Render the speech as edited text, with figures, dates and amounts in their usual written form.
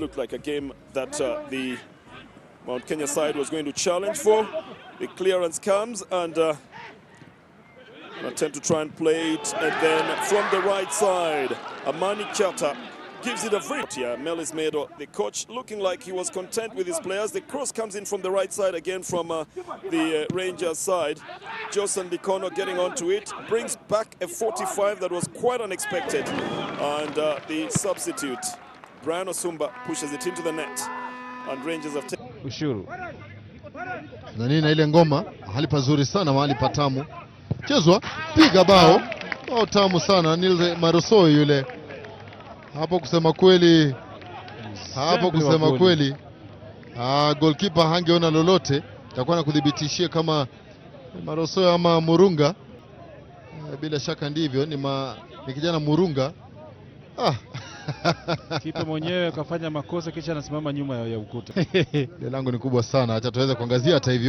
Looked like a game that the Mount Kenya side was going to challenge for. The clearance comes and an attempt to try and play it, and then from the right side, Amani Chata gives it a free. Yeah, Melis Medo, the coach, looking like he was content with his players. The cross comes in from the right side again from the Rangers side. Johnson Dikono getting onto it, brings back a 45 that was quite unexpected. And the substitute, Brian Osumba, pushes it into the net. And Rangers have taken Ushuru. Na ile ngoma, mahali pazuri sana, mahali patamu. Chezwa, piga bao. Bao tamu sana, Nile Maruso yule. Hapo kusema kweli, goalkeeper hangeona lolote, takuwa na kudhibitishia kama Maroso ama Murunga. Bila shaka ndivyo, ni kijana Murunga. Kipa mwenyewe kafanya makosa kisha anasimama nyuma ya ukuta. Ile lango ni kubwa sana, acha tuweze kuangazia hata hivyo.